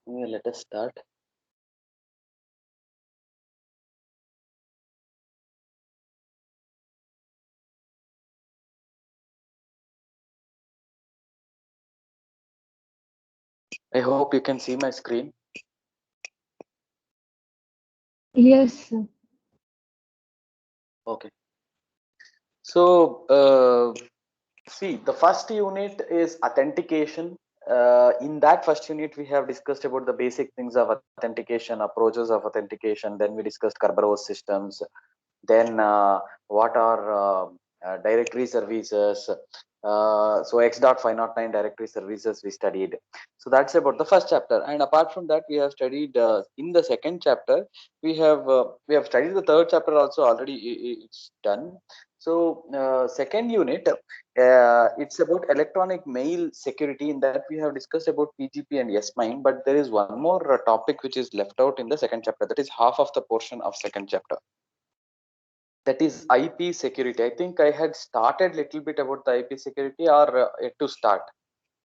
Let us start. I hope you can see my screen. Yes, sir. Okay. So, see, the first unit is authentication. In that first unit, we have discussed about the basic things of authentication, approaches of authentication. Then we discussed Kerberos systems. Then what are directory services? So X.509 directory services we studied. So that's about the first chapter. And apart from that, we have studied in the second chapter. We have studied the third chapter also already. It's done. So second unit, it's about electronic mail security. In that we have discussed about PGP and SMIME, but there is one more topic which is left out in the second chapter. That is half of the portion of second chapter. That is IP security. I think I had started little bit about the IP security or yet to start.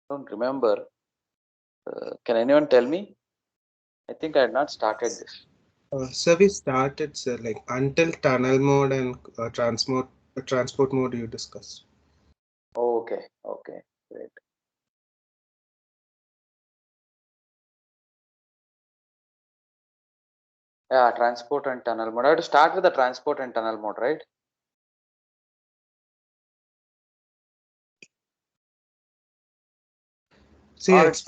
Don't remember. Can anyone tell me? I think I had not started this. So we started, sir, like until tunnel mode and transport mode you discussed. Okay, okay, great. Yeah, transport and tunnel mode. I have to start with the transport and tunnel mode, right? See, Or it's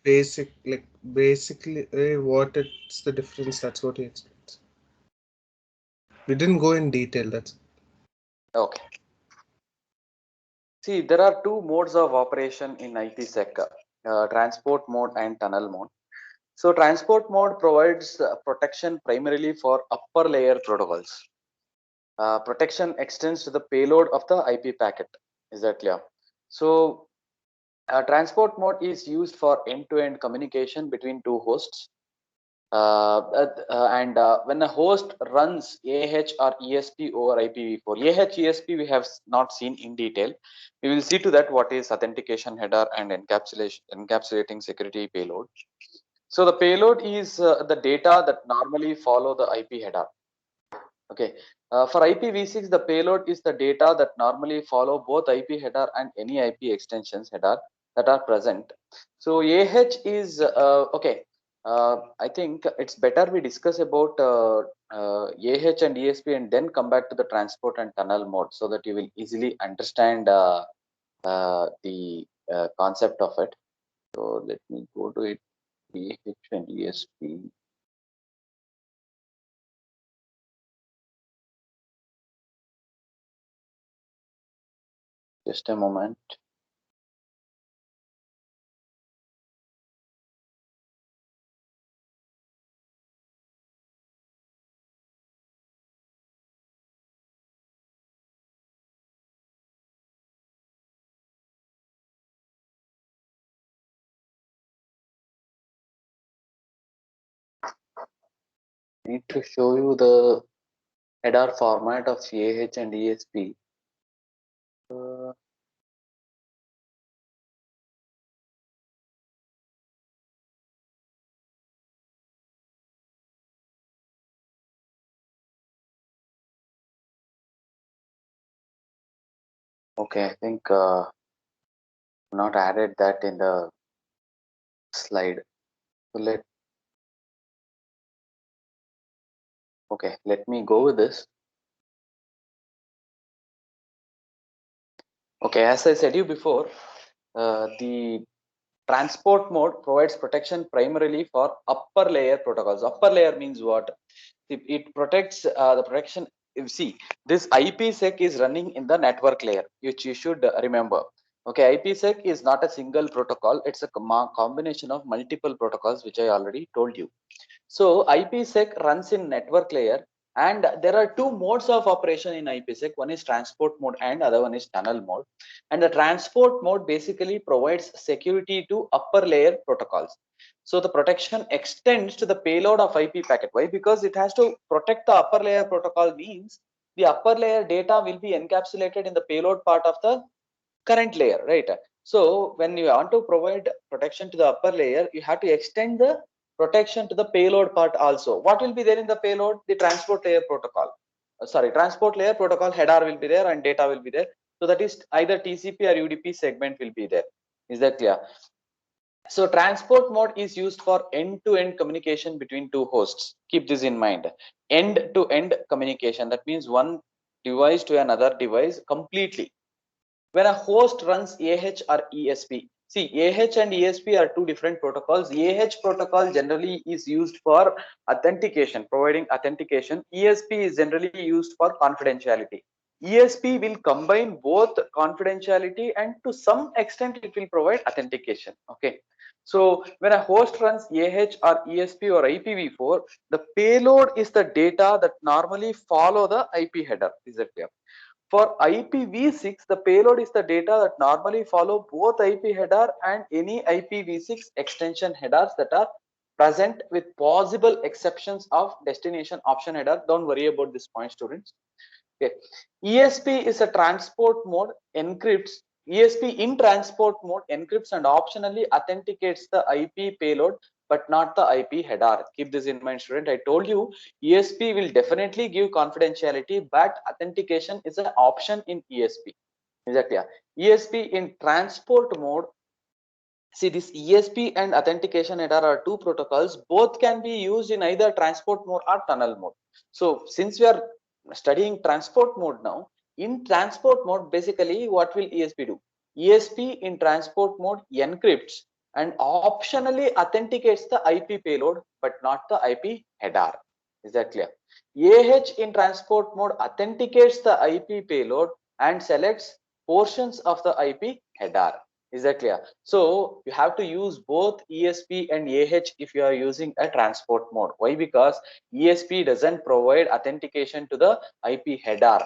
basic, like basically what it's the difference. That's what he explains. We didn't go in detail. That's okay. See, there are two modes of operation in IPsec: transport mode and tunnel mode. So, transport mode provides protection primarily for upper layer protocols. Protection extends to the payload of the IP packet. Is that clear? So, transport mode is used for end-to-end communication between two hosts. And when a host runs AH or ESP over IPv4, AH ESP we have not seen in detail. We will see to that what is authentication header and encapsulating security payload. So the payload is the data that normally follow the IP header. Okay. For IPv6, the payload is the data that normally follow both IP header and any IP extensions header that are present. So AH is okay. I think it's better we discuss about AH and ESP and then come back to the transport and tunnel mode so that you will easily understand the concept of it. So let me go to it. AH and ESP. Just a moment. I need to show you the header format of AH and ESP. Uh, okay, I think not added that in the slide. So let me go with this. Okay, as I said you before, the transport mode provides protection primarily for upper layer protocols. Upper layer means what? It protects the protection. See, this IPsec is running in the network layer, which you should remember. Okay, IPsec is not a single protocol; it's a combination of multiple protocols, which I already told you. So IPsec runs in network layer, and there are two modes of operation in IPsec. One is transport mode and other one is tunnel mode. And the transport mode basically provides security to upper layer protocols. So the protection extends to the payload of IP packet. Why? Because it has to protect the upper layer protocol, means the upper layer data will be encapsulated in the payload part of the current layer, right? So when you want to provide protection to the upper layer, you have to extend the protection to the payload part also. What will be there in the payload? The transport layer protocol. Transport layer protocol header will be there and data will be there. So that is either TCP or UDP segment will be there. Is that clear? So transport mode is used for end-to-end communication between two hosts. Keep this in mind. End-to-end communication. That means one device to another device completely. When a host runs AH or ESP, see, AH and ESP are two different protocols. AH protocol generally is used for authentication, providing authentication. ESP is generally used for confidentiality. ESP will combine both confidentiality and to some extent it will provide authentication. Okay. So when a host runs AH or ESP or IPv4, the payload is the data that normally follow the IP header. Is that clear? For IPv6, the payload is the data that normally follow both IP header and any IPv6 extension headers that are present, with possible exceptions of destination option header. Don't worry about this point, students. Okay. ESP is a transport mode, encrypts. ESP in transport mode encrypts and optionally authenticates the IP payload, but not the IP header. Keep this in mind, student. I told you ESP will definitely give confidentiality, but authentication is an option in ESP. Is that clear? ESP in transport mode. See, this ESP and authentication header are two protocols. Both can be used in either transport mode or tunnel mode. So since we are studying transport mode now, in transport mode, basically what will ESP do? ESP in transport mode encrypts and optionally authenticates the IP payload, but not the IP header. Is that clear? AH in transport mode authenticates the IP payload and selects portions of the IP header. Is that clear? So you have to use both ESP and AH if you are using a transport mode. Why? Because ESP doesn't provide authentication to the IP header,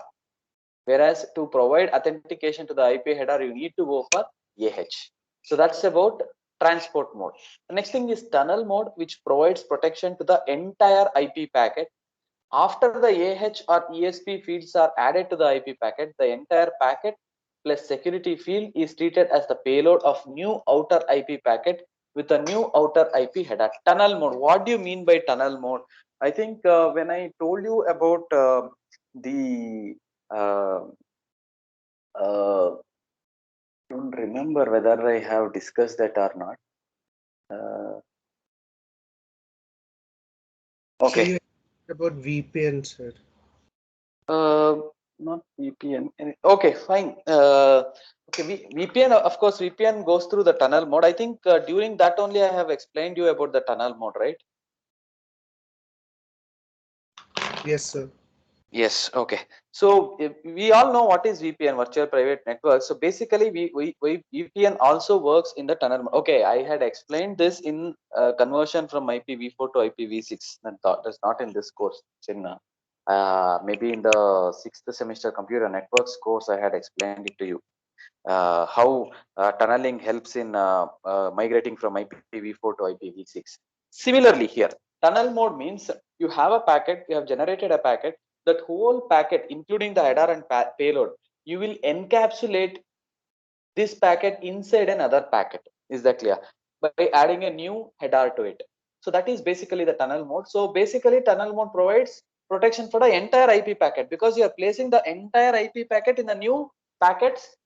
whereas to provide authentication to the IP header, you need to go for AH. So that's about transport mode. The next thing is tunnel mode, which provides protection to the entire IP packet. After the AH or ESP fields are added to the IP packet, the entire packet plus security field is treated as the payload of new outer IP packet with a new outer IP header. Tunnel mode. What do you mean by tunnel mode? I think when I told you about the uh, don't remember whether I have discussed that or not. So Okay. you about VPN, sir. Not VPN. Okay, fine. Okay, VPN, of course, VPN goes through the tunnel mode. I think during that only I have explained you about the tunnel mode, right? Yes, sir. Yes. Okay. So we all know what is VPN, virtual private network. So basically, VPN also works in the tunnel mode. Okay, I had explained this in conversion from IPv4 to IPv6. That's not in this course. It's in maybe in the 6th semester computer networks course. I had explained it to you. How tunneling helps in migrating from IPv4 to IPv6. Similarly here, tunnel mode means you have a packet, you have generated a packet, that whole packet, including the header and payload, you will encapsulate this packet inside another packet. Is that clear? By adding a new header to it. So that is basically the tunnel mode. So basically tunnel mode provides protection for the entire IP packet, because you are placing the entire IP packet in the new packets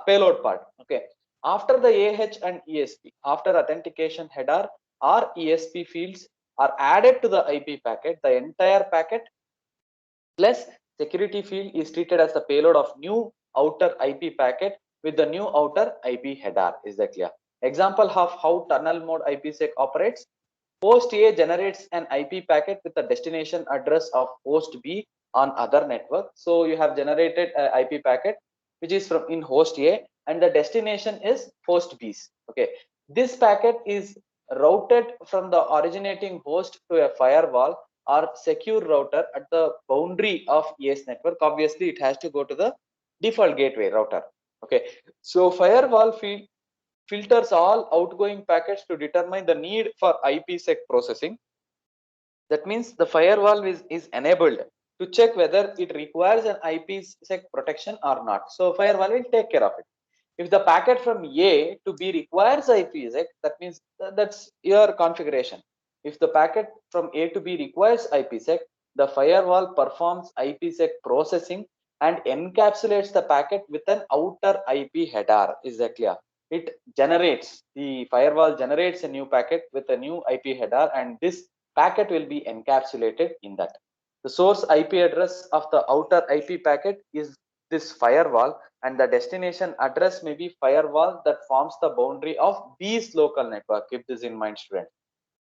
payload part. Okay. After the AH and ESP, after authentication header or ESP fields are added to the IP packet, the entire packet plus security field is treated as the payload of new outer IP packet with the new outer IP header. Is that clear? Example of how tunnel mode IPsec operates. Host A generates an IP packet with the destination address of host B on other network. So you have generated an IP packet which is from in host A, and the destination is host B's. Okay, this packet is routed from the originating host to a firewall or secure router at the boundary of AS network. Obviously, it has to go to the default gateway router. Okay, so firewall filters all outgoing packets to determine the need for IPsec processing. That means the firewall is enabled to check whether it requires an IPsec protection or not. So firewall will take care of it. If the packet from A to B requires IPsec, that means that's your configuration. If the packet from A to B requires IPsec, the firewall performs IPsec processing and encapsulates the packet with an outer IP header. Is that clear? It generates, the firewall generates a new packet with a new IP header, and this packet will be encapsulated in that. The source IP address of the outer IP packet is this firewall, and the destination address may be firewall that forms the boundary of B's local network. Keep this in mind, students.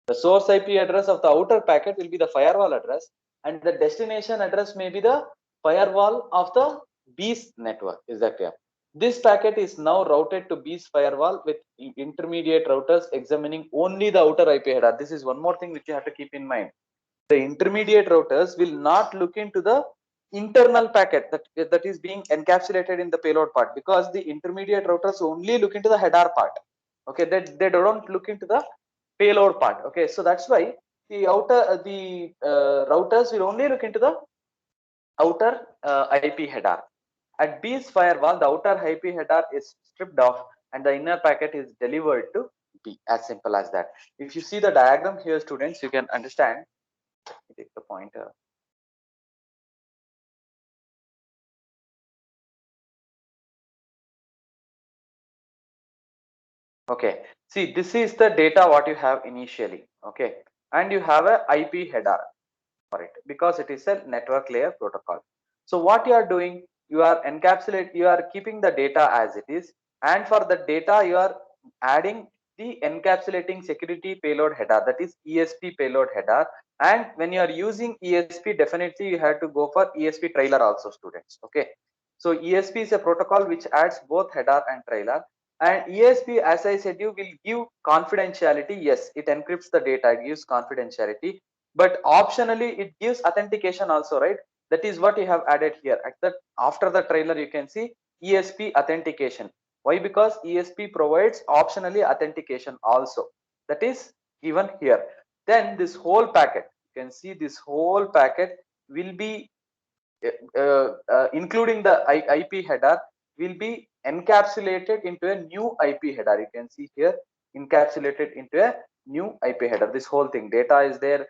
The source IP address of the outer packet will be the firewall address, and the destination address may be the firewall of the B's network. Is that clear? This packet is now routed to B's firewall with intermediate routers examining only the outer IP header. This is one more thing which you have to keep in mind. The intermediate routers will not look into the internal packet that is being encapsulated in the payload part, because the intermediate routers only look into the header part. Okay, they don't look into the payload part. Okay, so that's why the routers will only look into the outer IP header. At B's firewall, the outer IP header is stripped off and the inner packet is delivered to B. As simple as that. If you see the diagram here, students, you can understand. Take the pointer. Okay, see, this is the data what you have initially. Okay, and you have a IP header for it because it is a network layer protocol. So what you are doing, you are keeping the data as it is, and for the data you are adding the encapsulating security payload header, that is ESP payload header. And when you are using ESP, definitely you have to go for ESP trailer also, students. Okay, so ESP is a protocol which adds both header and trailer. And ESP, as I said, you will give confidentiality. Yes, it encrypts the data, it gives confidentiality, but optionally it gives authentication also, right? That is what you have added here. After the trailer, you can see ESP authentication. Why? Because ESP provides optionally authentication also. That is given here. Then this whole packet, you can see this whole packet will be including the IP header, will be encapsulated into a new IP header. You can see here, encapsulated into a new IP header. This whole thing, data is there,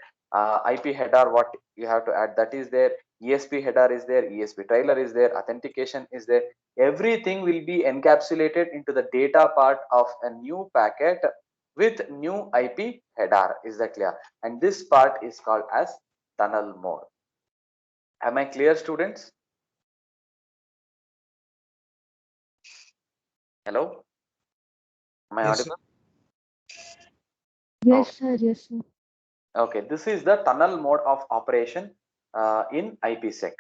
IP header, what you have to add, that is there, ESP header is there, ESP trailer is there, authentication is there. Everything will be encapsulated into the data part of a new packet with new IP header. Is that clear? And this part is called as tunnel mode. Am I clear, students? Hello? Am I Yes, audible? Yes, sir. Yes, sir. Okay, this is the tunnel mode of operation in IPsec.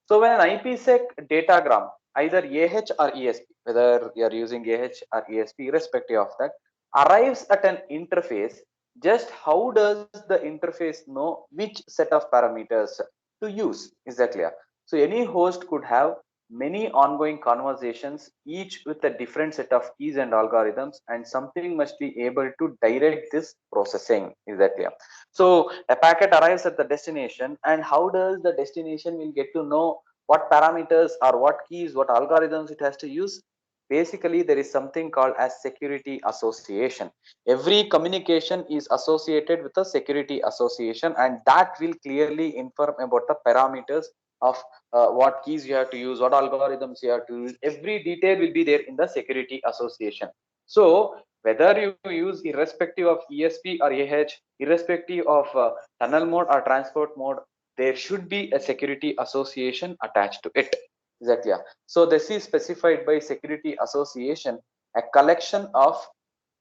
So when an IPsec datagram, either AH or ESP, whether you are using AH or ESP, irrespective of that, arrives at an interface, just how does the interface know which set of parameters to use? Is that clear? So any host could have many ongoing conversations, each with a different set of keys and algorithms, and something must be able to direct this processing. Is that clear? So a packet arrives at the destination, and how does the destination will get to know what parameters or what keys, what algorithms it has to use? Basically, there is something called as security association. Every communication is associated with a security association, and that will clearly inform about the parameters of what keys you have to use, what algorithms you have to use. Every detail will be there in the security association. So whether you use irrespective of ESP or AH, irrespective of tunnel mode or transport mode, there should be a security association attached to it. Exactly. So this is specified by security association, a collection of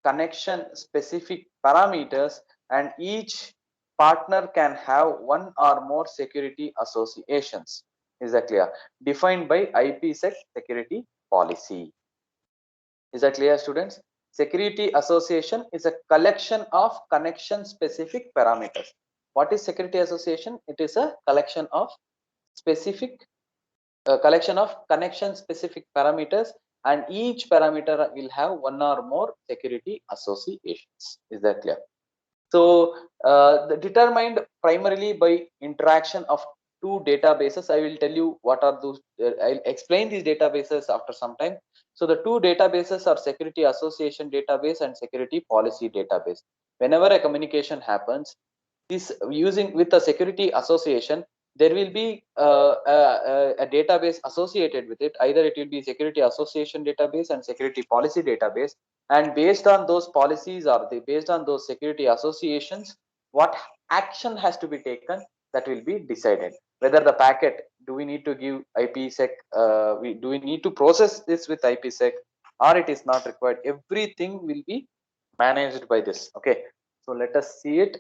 connection specific parameters, and each partner can have one or more security associations. Is that clear? Defined by IPsec security policy. Is that clear, students? Security association is a collection of connection specific parameters. What is security association? It is a collection of specific collection of connection specific parameters, and each parameter will have one or more security associations. Is that clear? So determined primarily by interaction of two databases. I will tell you what are those. I'll explain these databases after some time. So the two databases are security association database and security policy database. Whenever a communication happens, this using with a security association, there will be a database associated with it. Either it will be security association database and security policy database, and based on those policies or based on those security associations, what action has to be taken, that will be decided. Whether the packet, do we need to give IPsec, do we need to process this with IPsec, or it is not required. Everything will be managed by this. Okay, so let us see it.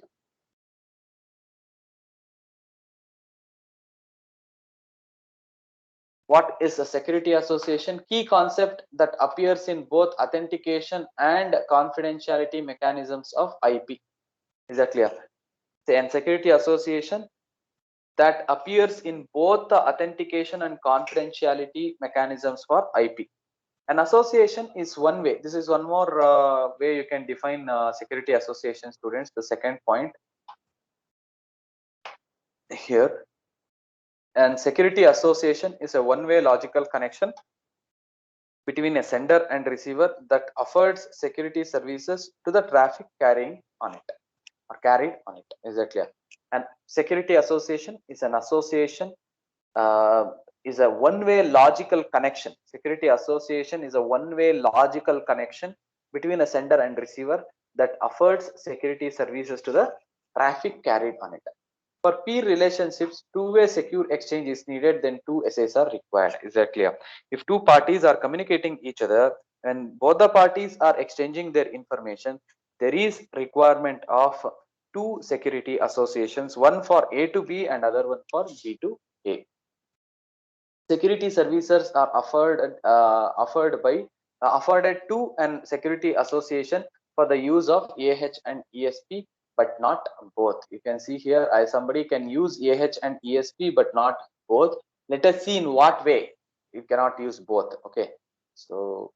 What is a security association? Key concept that appears in both authentication and confidentiality mechanisms of IP. Is that clear? And security association that appears in both the authentication and confidentiality mechanisms for IP. An association is one way. This is one more way you can define security association, students. The second point here. And security association is a one-way logical connection between a sender and receiver that affords security services to the traffic carrying on it or carried on it. Is that clear? And security association is an association, is a one-way logical connection. Security association is a one-way logical connection between a sender and receiver that affords security services to the traffic carried on it. For peer relationships, two-way secure exchange is needed, then two essays are required. Is that clear? If two parties are communicating each other and both the parties are exchanging their information, there is requirement of two security associations, one for A to B and other one for B to A. Security services are afforded to an security association for the use of AH and ESP, but not both. You can see here, somebody can use AH and ESP, but not both. Let us see in what way you cannot use both. Okay, so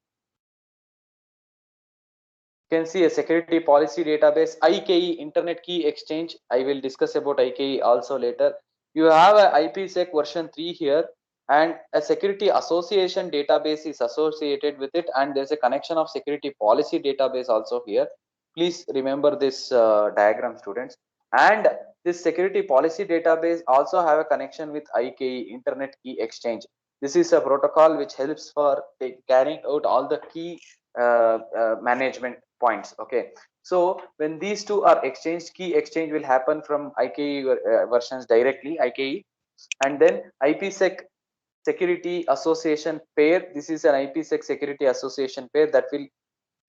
you can see a security policy database, IKE, Internet Key Exchange. I will discuss about IKE also later. You have a IPsec version 3 here, and a security association database is associated with it, and there's a connection of security policy database also here. Please remember this diagram, students. And this security policy database also have a connection with IKE, Internet Key Exchange. This is a protocol which helps for carrying out all the key management points. Okay, so when these two are exchanged, key exchange will happen from IKE versions directly, IKE, and then IPsec security association pair. This is an IPsec security association pair that will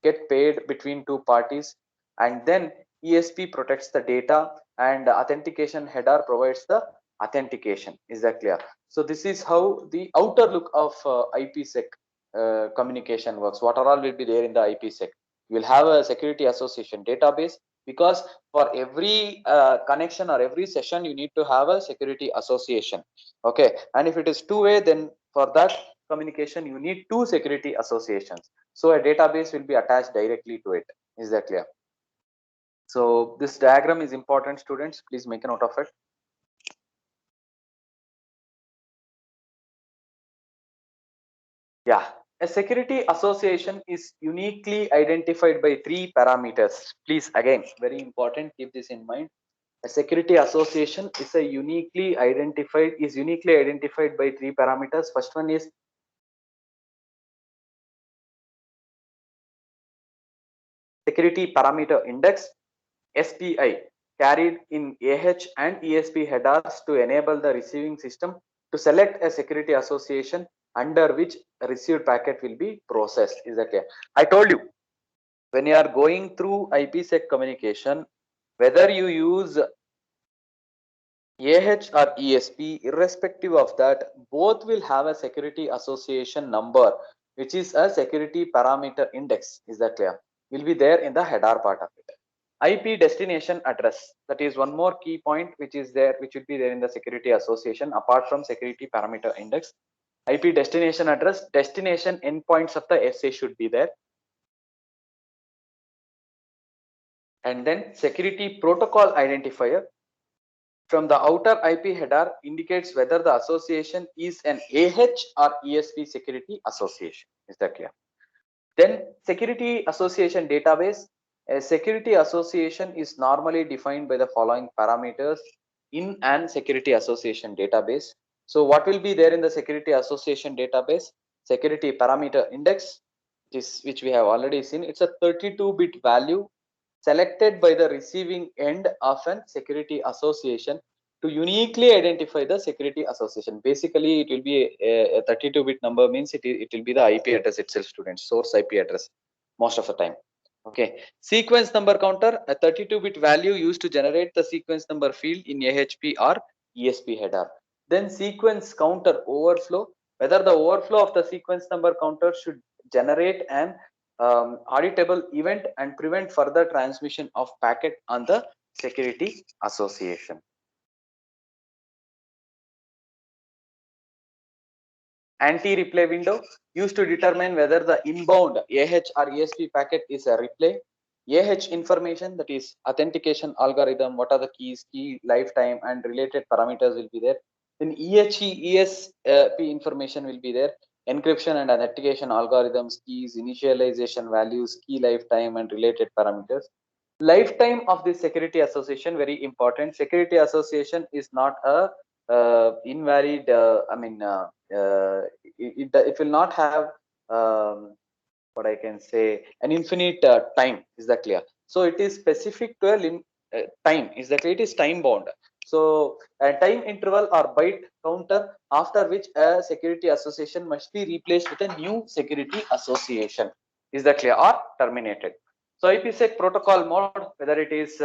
get paired between two parties, and then ESP protects the data and authentication header provides the authentication. Is that clear? So this is how the outer look of IPsec communication works. What all will be there in the IPsec? You will have a security association database, because for every connection or every session you need to have a security association. Okay, and if it is two-way, then for that communication you need two security associations. So a database will be attached directly to it. Is that clear? So this diagram is important, students. Please make a note of it. Yeah, a security association is uniquely identified by three parameters. Please, again, very important, keep this in mind. A security association is uniquely identified by three parameters. First one is security parameter index, SPI, carried in AH and ESP headers to enable the receiving system to select a security association under which a received packet will be processed. Is that clear? I told you, when you are going through IPsec communication, whether you use AH or ESP, irrespective of that, both will have a security association number, which is a security parameter index. Is that clear? Will be there in the header part of it. IP destination address, that is one more key point which is there, which will be there in the security association apart from security parameter index. IP destination address, destination endpoints of the SA should be there. And then security protocol identifier from the outer IP header indicates whether the association is an AH or ESP security association. Is that clear? Then security association database. A security association is normally defined by the following parameters in an security association database. So what will be there in the security association database? Security parameter index, which we have already seen. It's a 32-bit value selected by the receiving end of an security association to uniquely identify the security association. Basically, it will be a 32-bit number, means it will be the IP address itself, students, source IP address most of the time. Okay. Sequence number counter, a 32-bit value used to generate the sequence number field in AHP or ESP header. Then sequence counter overflow, whether the overflow of the sequence number counter should generate an auditable event and prevent further transmission of packet on the security association. Anti-replay window used to determine whether the inbound AH or ESP packet is a replay. AH information, that is authentication algorithm, what are the keys, key lifetime and related parameters will be there. Then EHE, ESP information will be there. Encryption and authentication algorithms, keys, initialization values, key lifetime and related parameters. Lifetime of this security association, very important. Security association is not a invalid, it will not have what I can say, an infinite time. Is that clear? So it is specific to a time. Is that it is time bound? So a time interval or byte counter after which a security association must be replaced with a new security association. Is that clear? Or terminated. So IPsec protocol mode, whether it is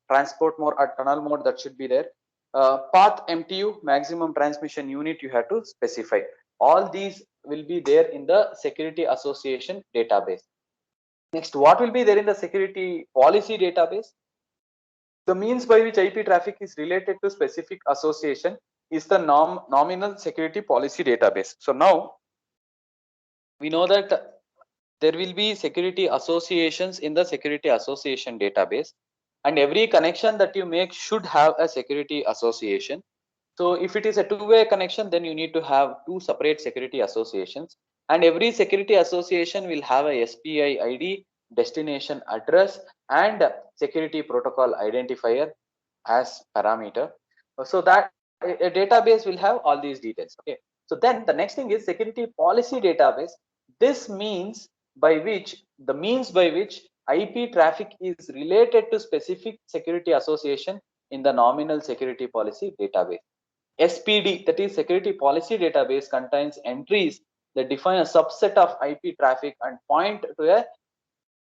transport mode or tunnel mode, that should be there. Path MTU, maximum transmission unit, you have to specify. All these will be there in the security association database. Next, what will be there in the security policy database? The means by which IP traffic is related to specific association is the nominal security policy database. So now we know that there will be security associations in the security association database, and every connection that you make should have a security association. So if it is a two-way connection, then you need to have two separate security associations, and every security association will have a SPI ID, destination address, and security protocol identifier as parameter. So that a database will have all these details. Okay. So then the next thing is security policy database. This means by which the means by which IP traffic is related to specific security association in the nominal security policy database. SPD, that is security policy database, contains entries that define a subset of IP traffic and point to a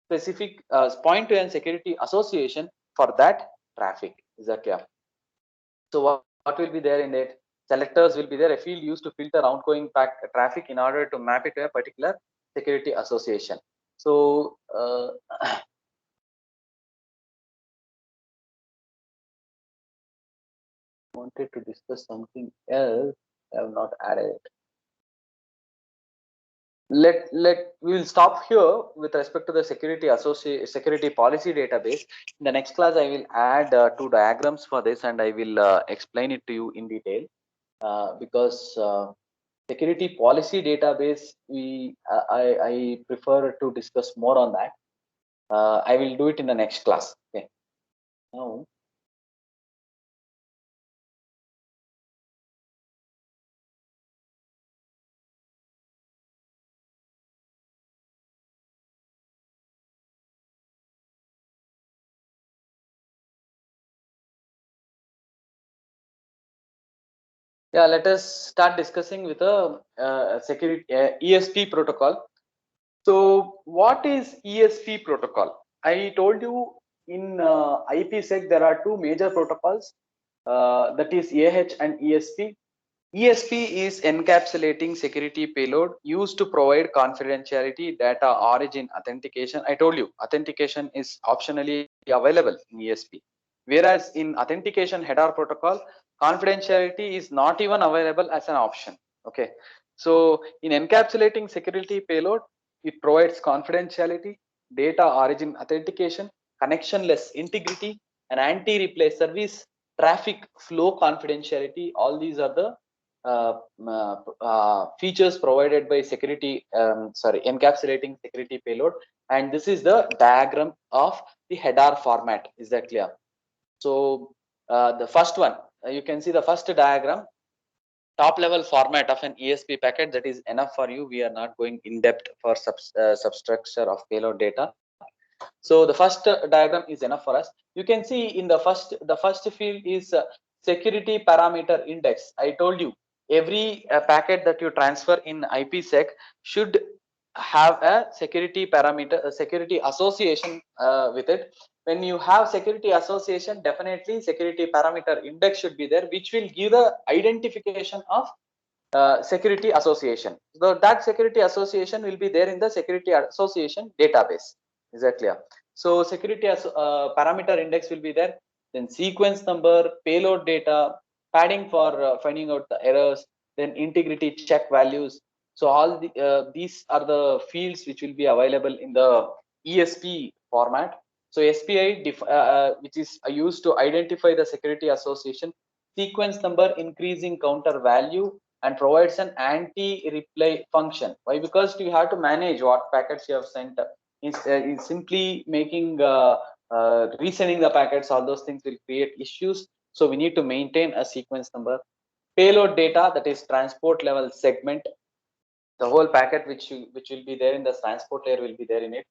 specific security association for that traffic. Is that clear? So what will be there in it? Selectors will be there, a field used to filter outgoing traffic in order to map it to a particular security association. So wanted to discuss something else. I have not added it. We will stop here with respect to the security policy database. In the next class, I will add two diagrams for this, and I will explain it to you in detail. Because security policy database, I prefer to discuss more on that. I will do it in the next class. Okay. Now, yeah, let us start discussing with a security ESP protocol. So what is ESP protocol? I told you in IPsec there are two major protocols, that is AH and ESP. ESP is encapsulating security payload used to provide confidentiality, data origin, authentication. I told you authentication is optionally available in ESP, whereas in authentication header protocol, confidentiality is not even available as an option. Okay, so in encapsulating security payload, it provides confidentiality, data origin authentication, connectionless integrity, and anti-replay service, traffic flow confidentiality. All these are the features provided by encapsulating security payload, and this is the diagram of the header format. Is that clear? So the first one, you can see the first diagram, top level format of an ESP packet. That is enough for you. We are not going in depth for substructure of payload data. So the first diagram is enough for us. You can see in the first field is security parameter index. I told you every packet that you transfer in IPsec should have a security parameter, a security association with it. When you have security association, definitely security parameter index should be there, which will give the identification of security association. So that security association will be there in the security association database. Is that clear? So security parameter index will be there. Then sequence number, payload data, padding for finding out the errors, then integrity check values. So all these are the fields which will be available in the ESP format. So SPI, which is used to identify the security association, sequence number increasing counter value, and provides an anti-reply function. Why? Because you have to manage what packets you have sent. Is simply making resending the packets. All those things will create issues. So we need to maintain a sequence number. Payload data, that is transport level segment. The whole packet which will be there in the transport layer will be there in it.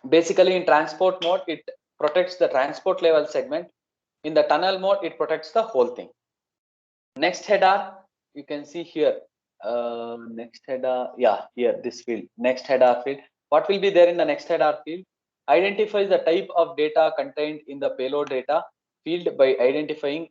Basically, in transport mode, it protects the transport level segment. In the tunnel mode, it protects the whole thing. Next header, you can see here. Next header, yeah, here this field. Next header field. What will be there in the next header field? Identifies the type of data contained in the payload data field by identifying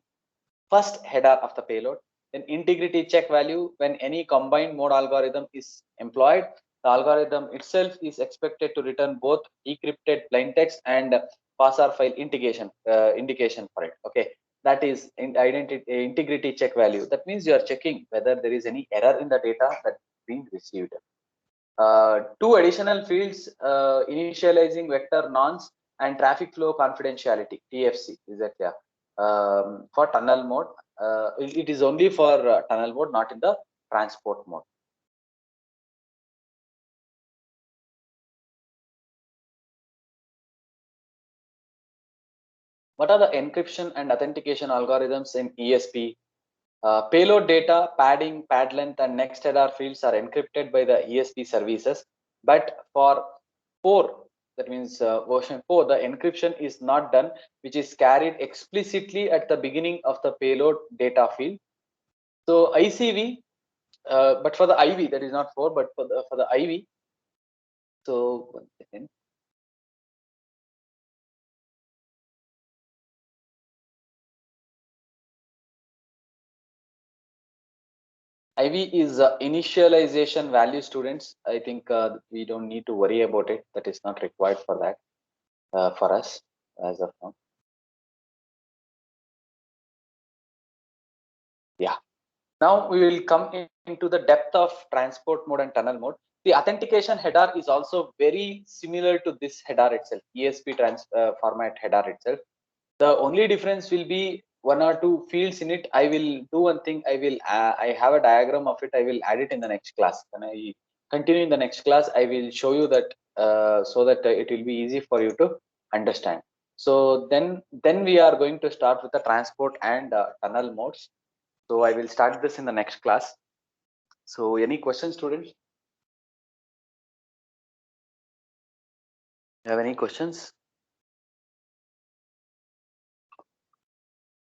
first header of the payload. Then integrity check value. When any combined mode algorithm is employed, the algorithm itself is expected to return both decrypted plain text and parser file indication for it. Okay, that is in integrity check value. That means you are checking whether there is any error in the data that's being received. Two additional fields, initializing vector nonce and traffic flow confidentiality, TFC. Is that clear? For tunnel mode, it is only for tunnel mode, not in the transport mode. What are the encryption and authentication algorithms in ESP? Payload data, padding, pad length, and next header fields are encrypted by the ESP services. But for 4, that means version 4, the encryption is not done, which is carried explicitly at the beginning of the payload data field. So ICV, but for the IV, that is not 4, but for the IV. So 1 second. IV is initialization value, students. I think we don't need to worry about it. That is not required for that, for us as of now. Yeah. Now we will come into the depth of transport mode and tunnel mode. The authentication header is also very similar to this header itself, ESP format header itself. The only difference will be 1 or 2 fields in it. I will do one thing. I have a diagram of it. I will add it in the next class. When I continue in the next class, I will show you that so that it will be easy for you to understand. So then we are going to start with the transport and tunnel modes. So I will start this in the next class. So any questions, students? You have any questions?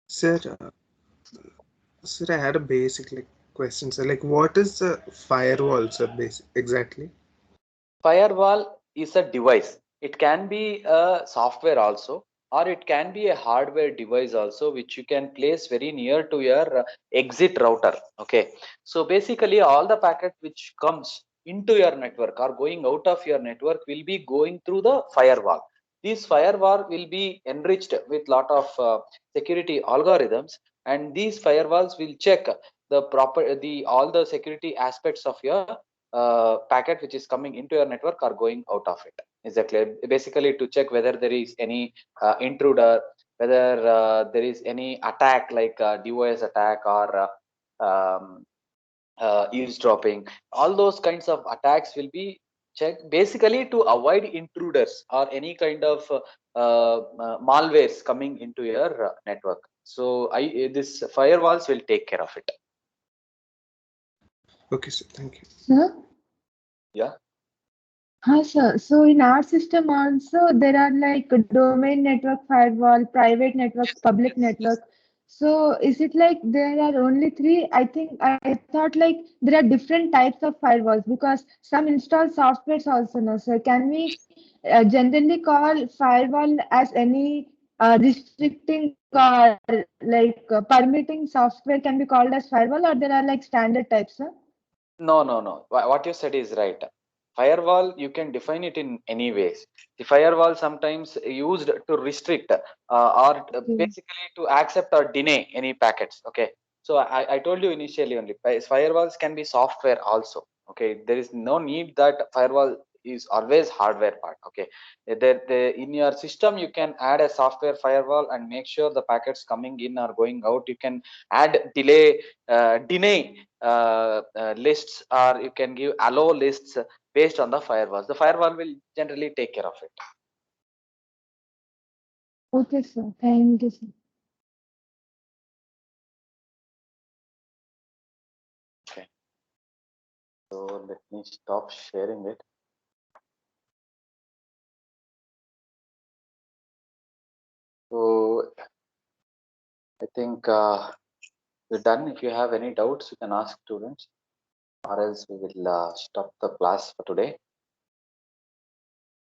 Sir, sir, I had a basic question. So, what is the firewall, sir? Exactly. Firewall is a device. It can be a software also, or it can be a hardware device also, which you can place very near to your exit router. Okay, so basically all the packet which comes into your network or going out of your network will be going through the firewall. This firewall will be enriched with lot of security algorithms, and these firewalls will check all the security aspects of your packet which is coming into your network or going out of it. Is that clear? Basically to check whether there is any intruder, whether there is any attack like DOS attack or eavesdropping. All those kinds of attacks will be checked basically to avoid intruders or any kind of malwares coming into your network. So this firewalls will take care of it. Okay, sir. Thank you. Sir? Yeah. Huh, sir. So in our system also there are like a domain network firewall, private network, public network. So is it like there are only three? I think I thought like there are different types of firewalls because some install softwares also. No, sir. Can we generally call firewall as any restricting or like permitting software can be called as firewall, or there are like standard types, sir? No. What you said is right. Firewall, you can define it in any ways. The firewall sometimes used to restrict or Okay. basically to accept or deny any packets. Okay. So I told you initially only firewalls can be software also. Okay. There is no need that firewall is always hardware part. Okay. In your system, you can add a software firewall and make sure the packets coming in or going out. You can add deny lists, or you can give allow lists based on the firewalls. The firewall will generally take care of it. Okay, sir. Thank you, sir. Okay. So let me stop sharing it. So I think we're done. If you have any doubts, you can ask students, or else we will stop the class for today.